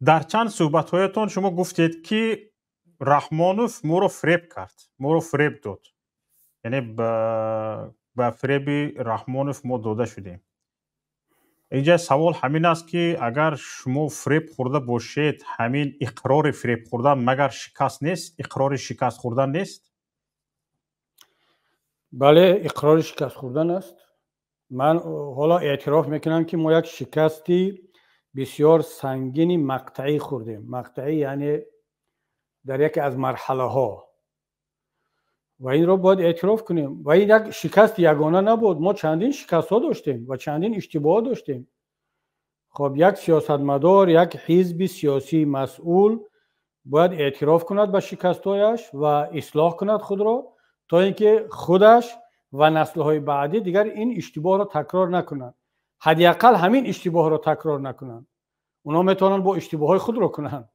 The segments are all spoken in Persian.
در چند صحبت‌هایتان شما گفتید که رحمانوف ما رو فریب کرد، ما رو فریب داد. یعنی به فریب رحمانوف ما داده شدیم. اینجا سوال همین است که اگر شما فریب خورده باشید، همین اقرار فریب خوردن مگر شکست نیست؟ اقرار شکست خوردن نیست؟ بله، اقرار شکست خوردن است. من حالا اعتراف میکنم که ما یک شکستی بسیار سنگینی مقطعی خوردیم. مقطعی یعنی در یکی از مرحله ها، و این رو باید اعتراف کنیم. و این یک شکست یگانه نبود، ما چندین شکست ها داشتیم و چندین اشتباه داشتیم. خب یک سیاستمدار، یک حزب سیاسی مسئول باید اعتراف کند به شکست‌هایش و اصلاح کند خود را، تا اینکه خودش و نسل‌های بعدی دیگر این اشتباه را تکرار نکنند. حداقل همین اشتباه را تکرار نکنند. اونا میتونن با اشتباه‌های خود را کنند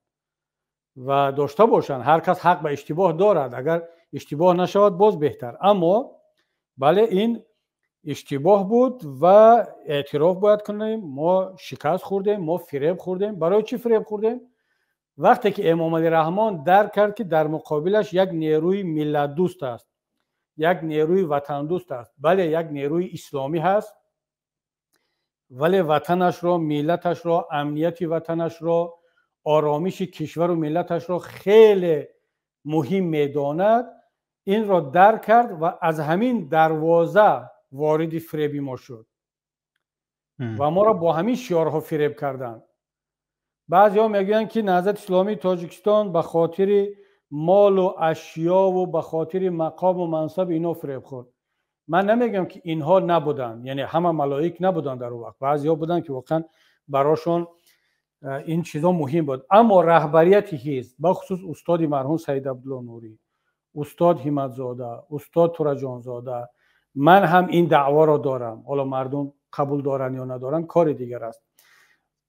و داشته باشند. هر کس حق به اشتباه دارد، اگر اشتباه نشود باز بهتر. اما بله، این اشتباه بود و اعتراف باید کنیم. ما شکست خوردیم، ما فریب خوردیم. برای چی فریب خوردیم؟ وقتی که امام علی رحمان درک کرد که در مقابلش یک نیروی ملت دوست است، یک نیروی وطن دوست است، بله یک نیروی اسلامی هست، ولی وطنش را، ملتش را، امنیت وطنش را، آرامش کشور و ملتش را خیلی مهم میداند، این را درک کرد و از همین دروازه وارد فریبی ما شد و ما را با همین شعارها فریب کردند. بعضی ها میگن که نهضت اسلامی تاجیکستان به خاطر مال و اشیا و به خاطر مقام و منصب اینا فریب خورد. من نمیگم که اینها نبودن، یعنی همه ملائک نبودن در اون وقت. بعضی ها بودن که واقعا براشون این چیزا مهم بود. اما رهبریت حزب، با خصوص استاد مرحوم سید عبدالله نوری، استاد همتزاده، استاد تورجانزاده، من هم این دعوا را دارم. حالا مردم قبول دارن یا ندارن کار دیگر است.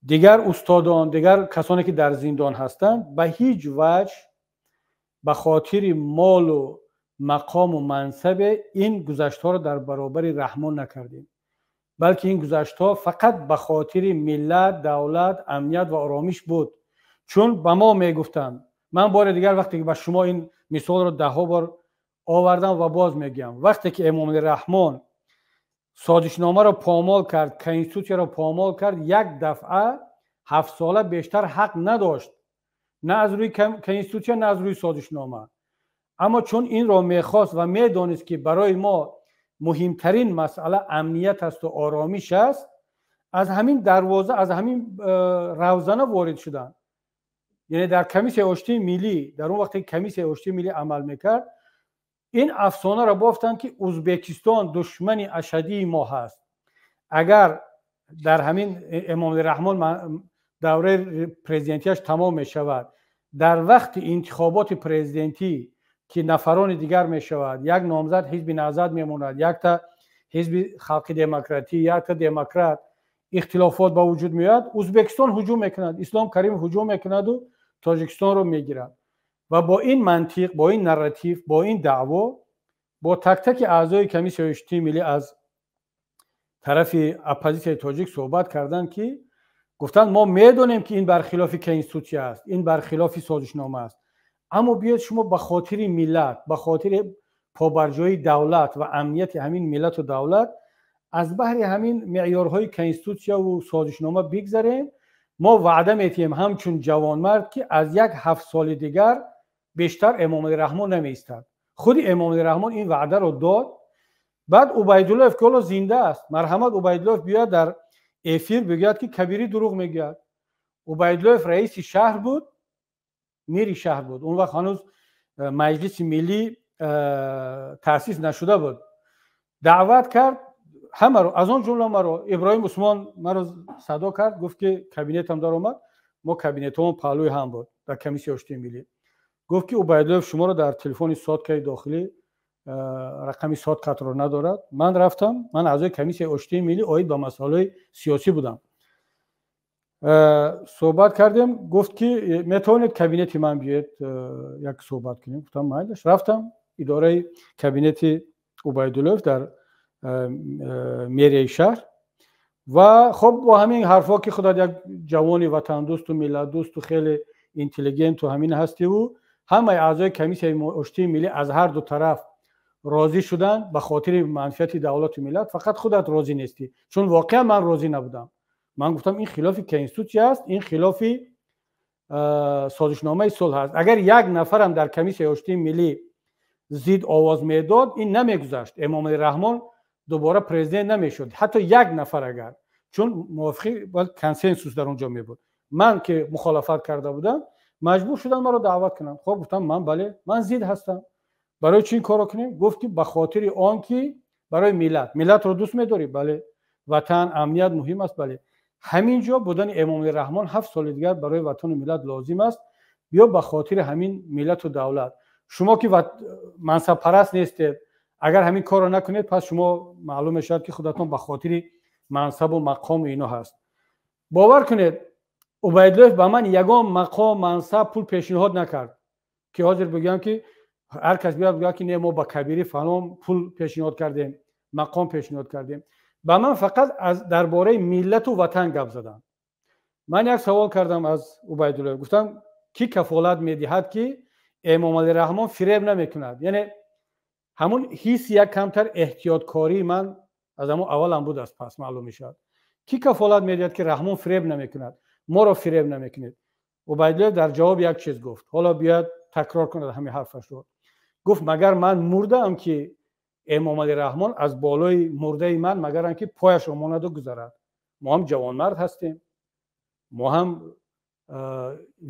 دیگر استادان، دیگر کسانی که در زندان هستند، به هیچ وجه به خاطر مال و مقام و منصب این گذشته‌ها را در برابر رحمان نکردیم، بلکه این گذشته‌ها فقط به خاطر ملت، دولت، امنیت و آرامش بود. چون به ما میگفتند، من بار دیگر وقتی که به شما این مثال را 10 بار آوردم و باز میگم، وقتی که امام علی رحمان سازشنامه را پامال کرد، کنستیتوسیون را پامال کرد، یک دفعه 7 ساله بیشتر حق نداشت، نه از روی کنستیتوسیون نه از روی سازشنامه. اما چون این را میخواست و میدانست که برای ما مهمترین مسئله امنیت است و آرامش است، از همین دروازه، از همین روزنه وارد شدن. یعنی در کمیسیون آشتی ملی، در اون وقتی کمیسیون آشتی ملی عمل میکرد، این افسانه را بافتن که ازبکستان دشمن اشدی ما هست. اگر در همین امام رحمان دوره پرزیدنتیش تمام می شود، در وقت انتخابات پرزیدنتی که نفران دیگر می شود، یک نامزد حزب نهضت می ماند، یک تا حزب خلق دموکراتی، یک تا دموکرات، اختلافات با وجود میاد، ازبکستان هجوم میکند، اسلام کریم هجوم میکند و تاجیکستان رو میگیرد. و با این منطق، با این نراتیو، با این دعوا، با تک تک اعضای کمیسیون آشتی ملی از طرف اپوزیسیون تاجیک صحبت کردن که گفتن ما میدونیم که این برخلاف کنستیتوسیون است، این برخلاف سازشنامه است، اما بیاید شما به خاطر ملت، به خاطر پابرجایی دولت و امنیت همین ملت و دولت، از بحر همین معیارهای کنستیتوسیون و سازشنامه بگذریم. ما وعده میتیم همچون جوانمرد که از 7 سال دیگر بیشتر امام علی رحمان نمیستد. خود امام علی رحمان این وعده رو داد. بعد عبیدالله که حالا زنده است، مرحمت عبیدالله بیاد در افیر بگوید که کبیری دروغ میگه. عبیدالله رئیس شهر بود، میری شهر بود، اون وقت هنوز مجلس ملی تأسیس نشده بود. دعوت کرد همه رو، از اون جمله ما رو، ابراهیم عثمان ما رو صدا کرد، گفت که کابینت هم در اومد. ما کابینت هم پهلوی هم بود در کمیسیون آشتی ملی. گفت که عبیدالله شما رو در تلفن سادکای داخلی رقمی ساد قطر رو ندارد. من رفتم، من اعضای کمیسیون آشتی ملی آید به مسائل سیاسی بودم، صحبت کردیم. گفت که میتونید کابینت من بیاید یک صحبت کنیم. گفتم مایلش. رفتم اداره کابینت عبیدالله در میری شهر و خب با همین حرفا که خودت یک جوانی وطن دوست و ملت دوست و خیلی اینتلیجنت و همین هستی و همه اعضای کمیسیون اشتی ملی از هر دو طرف راضی شدن به خاطر منفعت دولت و ملت، فقط خودت راضی نیستی. چون واقعا من راضی نبودم. من گفتم این خلاف کنستیتوسی است، این خلاف سازشنامه صلح است. اگر یک نفرم در کمیسیون اشتی ملی زید آواز میداد این نمیگذشت، امام علی رحمان دوباره پرزیدنت نمیشد، حتی یک نفر اگر، چون موافقی باید کنسنسوس در اونجا می بود. من که مخالفت کرده بودم مجبور شدن مرا دعوت کنم. خب گفتم من بله من زید هستم. برای چی این کارو کنیم؟ گفت که به خاطر آن که برای ملت رو دوست می‌داری؟ بله. وطن امنیت مهم است؟ بله. همینجا بودن امام علی رحمان 7 سال دیگر برای وطن و ملت لازم است. بیا به خاطر همین ملت و دولت. شما که منصب پرست نیستید، اگر همین کار رو نکنید پس شما معلوم میشد که خودتون به خاطر منصب و مقام اینا هست. باور کنید عبیدالله به من یگان مقام منصب پول پیشنهاد نکرد که حاضر بگم که هر کس بیاد بگه که نه ما با کبیری فلان پول پیشنهاد کردیم، مقام پیشنهاد کردیم. به من فقط از درباره ملت و وطن گپ زدن. من یک سوال کردم از عبیدالله، گفتم کی کفالت میدهد که امام علی رحمان فریب نمیکند؟ یعنی همون حس یک کمتر احتیاطکاری من از همون اول هم بود، از پس معلوم میشد. کی کفالت میدهد که رحمان فریب نمیکند؟ ما را فریب نمیکنید. عبیدالله در جواب یک چیز گفت، حالا بیاد تکرار کند همین حرفش رو. گفت مگر من مردم که امام علی رحمان از بالای مرده من مگر که پایش رو ماند و گذارد؟ ما هم جوانمرد هستیم، ما هم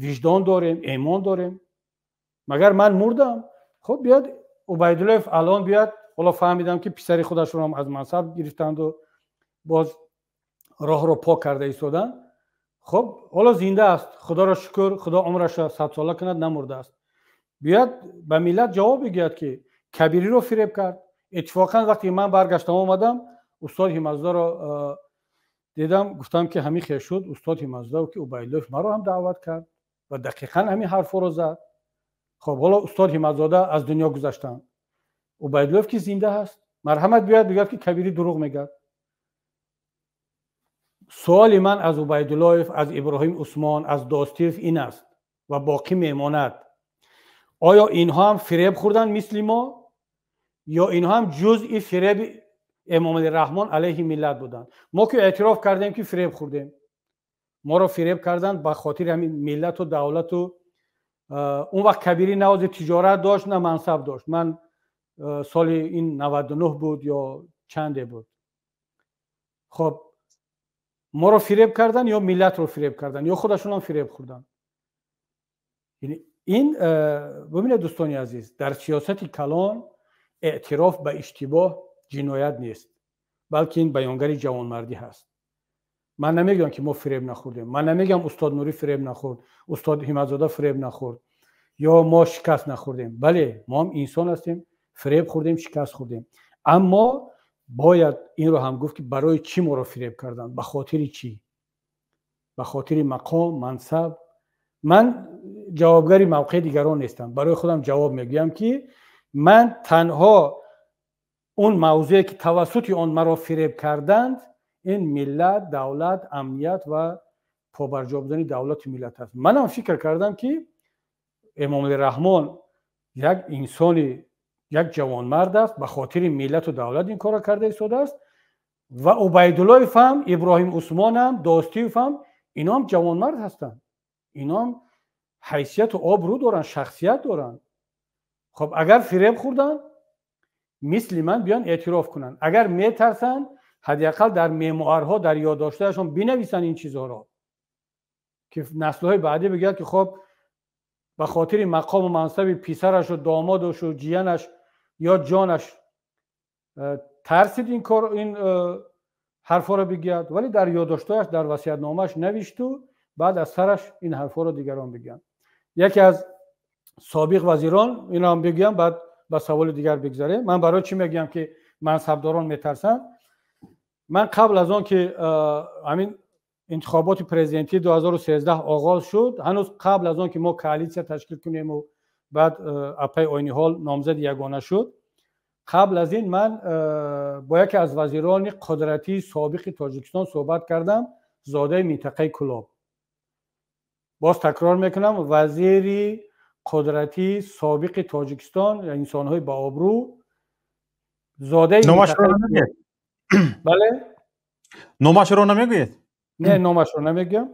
وجدان داریم، ایمان داریم. مگر من مردم؟ خب بیاد عبیدالله الان بیاد، حالا فهمیدم که پسر خودش رو هم از منصب گرفتند و باز راه رو پاک کرده ایستادن. خب حالا زنده است، خدا را شکر، خدا عمرش 100 ساله کند، نمرده است. بیاد به ملت جواب بگید که کبیری رو فریب کرد. اتفاقا وقتی من برگشتم آمدم استاد همزدا رو دیدم، گفتم که همین خیر شد استاد همزدا که عبیدالله مرا هم دعوت کرد و دقیقاً همین حرفا رو زد. خب حالا استاد همزاده از دنیا گذشتن، عبیدالله که زنده هست، مرحمت بیاد بگید که کبیری دروغ میگه. سوال من از عبیدالله، از ابراهیم عثمان، از داستیف این است و باقی میماند، آیا اینها هم فریب خوردن مثل ما یا اینها هم جزئی فریب امام علی رحمان علیه ملت بودن؟ ما که اعتراف کردیم که فریب خوردیم، ما را فریب کردن به خاطر همین ملت و دولت و اون وقت کبیری نه از تجارت داشت نه منصب داشت. من سال این 99 بود یا چنده بود. خب ما را فریب کردن یا ملت رو فریب کردن یا خودشون هم فریب خوردن؟ یعنی این ببینید دوستان عزیز، در سیاست کلان اعتراف به اشتباه جنایت نیست، بلکه این بیانگر جوانمردی هست. من نمیگم که ما فریب نخوردیم، من نمیگم استاد نوری فریب نخورد، استاد همت‌زاده فریب نخورد یا ما شکست نخوردیم. بله ما هم انسان هستیم، فریب خوردیم، شکست خوردیم، اما باید این رو هم گفت که برای چی ما رو فریب کردن، به خاطر چی؟ به خاطر مقام، منصب؟ من جوابگری موقع دیگران نیستم، برای خودم جواب میگم که من تنها اون موضوعی که توسط آن مرا فریب کردند این ملت، دولت، امنیت و پابرجا بودن دولت و ملت هست. منم فکر کردم که امام علی رحمان یک انسانی، یک جوانمرد است، به خاطر ملت و دولت این کار کرده ایستاده است و عبیدالله فهم، ابراهیم عثمان هم، داستی فهم، اینا هم جوانمرد هستند، اینا هم حیثیت و آبرو دارن، شخصیت دارن. خب اگر فریب خوردن مثل من بیان اعتراف کنن، اگر میترسن حداقل در مموارها، در یادداشت‌هاشون بنویسن این چیزها را که نسل‌های بعدی بگن که خب به خاطر مقام و منصب پسرش و دامادش و جیانش یا جانش ترسید این کار، این حرفا رو بگید، ولی در یادداشت‌هاش، در وصیت‌نامه‌اش نوشت و بعد از سرش این حرفا رو دیگران بگن. یکی از سابق وزیران اینا هم بگم بعد با سوال دیگر بگذاریم. من برای چی میگم که منصبداران میترسن؟ من قبل از آن که همین انتخابات پرزیدنتی 2013 آغاز شد، هنوز قبل از آن که ما کالیسیا تشکیل کنیم و بعد اپای آینی حال نامزد یگانه شد، قبل از این من با یکی از وزیران قدرتی سابق تاجیکستان صحبت کردم، زاده منطقه کلاب. باز تکرار میکنم، وزیر قدرتی سابق تاجیکستان، انسان‌های با آبرو، زاده نامش رو نمیگید؟ بله؟ نامش رو نمیگید؟ نه نامش رو نمیگم.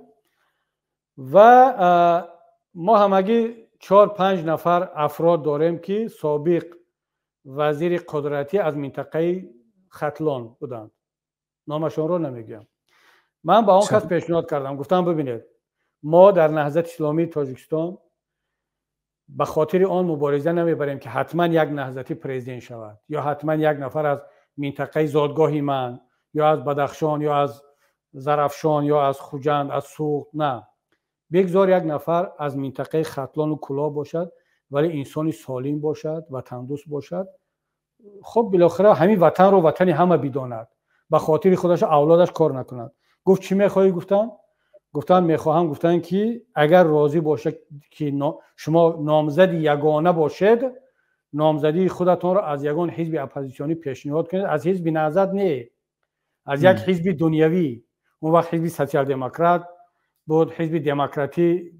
و ما همگی 4-5 نفر افراد داریم که سابق وزیر قدرتی از منطقه ختلان بودند. نامشون رو نمیگم. من با اون کس پیشنهاد کردم، گفتم ببینید ما در نهضت اسلامی تاجیکستان به خاطر آن مبارزه نمیبریم که حتما یک نهضتی پرزیدنت شود یا حتما یک نفر از منطقه زادگاهی من یا از بدخشان یا از زرافشان یا از خوجند از سوق، نه، بگذار یک نفر از منطقه ختلان و کلاه باشد ولی انسانی سالم باشد و تندرست باشد. خب بالاخره همین وطن رو وطنی همه بداند، به خاطر خودش اولادش کار نکند. گفت چی میخوایی؟ گفتن میخواهم، گفتن که اگر راضی باشه که شما نامزد یگانه باشید، نامزدی خودتون رو از یگان حزب اپوزیسیونی پیشنهاد کنید، از حزب نهضت نه، از یک حزب دنیوی. اون وقت حزب سوسیال دموکرات بود، حزب دموکراتی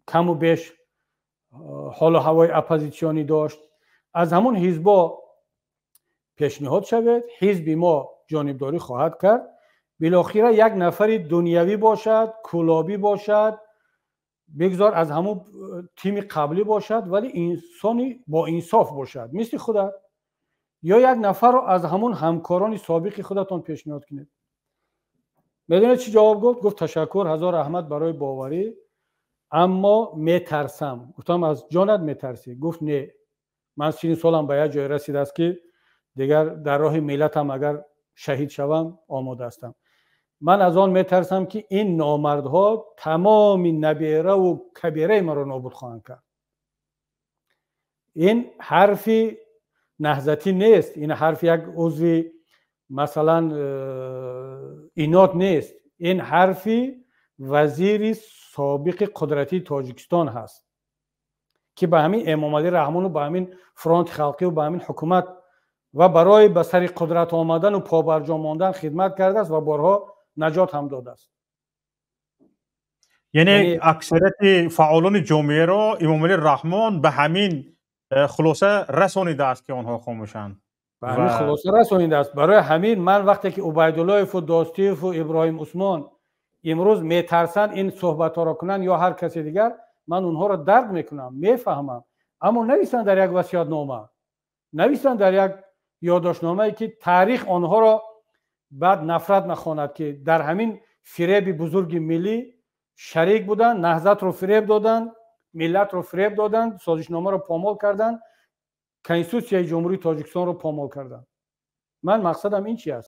کم و بیش حال و هوای اپوزیسیونی داشت. از همون حزبا پیشنهاد شود، حزب ما جانبداری خواهد کرد، بالاخره یک نفر دنیوی باشد، کلابی باشد، بگذار از همون تیم قبلی باشد ولی انسانی با انصاف باشد مثل خودت، یا یک نفر رو از همون همکاران سابق خودتون پیشنهاد کنید. میدونید چی جواب گفت؟ گفت تشکر، هزار رحمت برای باوری، اما میترسم. گفتم از جانت میترسی؟ گفت نه، من 30 سالم به یک جای رسیده است که دیگر در راه ملتم اگر شهید شوم آماده هستم. من از آن میترسم که این نامردها تمام نبیره و کبیره ما رو نابود خواهند کرد. این حرفی نهضتی نیست، این حرف یک عضو مثلا اینات نیست، این حرفی وزیر سابق قدرتی تاجیکستان هست که به همین امام علی رحمان و به همین فرانت خلقی و به همین حکومت و برای به سر قدرت آمدن و پابرجا ماندن خدمت کرده است و بارها نجات هم داده است. یعنی اکثریت فعالان جامعه را امام علی رحمان به همین خلاصه رسانیده است که آنها خاموشند. به همین خلاصه رسانیده است. برای همین من وقتی که عبیدالله و داستیف و ابراهیم عثمان امروز میترسن این صحبت ها را کنن یا هر کسی دیگر، من اونها را درک میکنم، میفهمم، اما نویسن در یک وصیت‌نامه، نویسن در یک یادداشت‌نامه‌ای که تاریخ آنها را بعد نفرت نخواند که در همین فریب بزرگ ملی شریک بودن، نهضت رو فریب دادن، ملت رو فریب دادن، سازشنامه رو پامال کردن، کنستیتوسیون جمهوری تاجیکستان رو پامال کردن. من مقصدم این چی است؟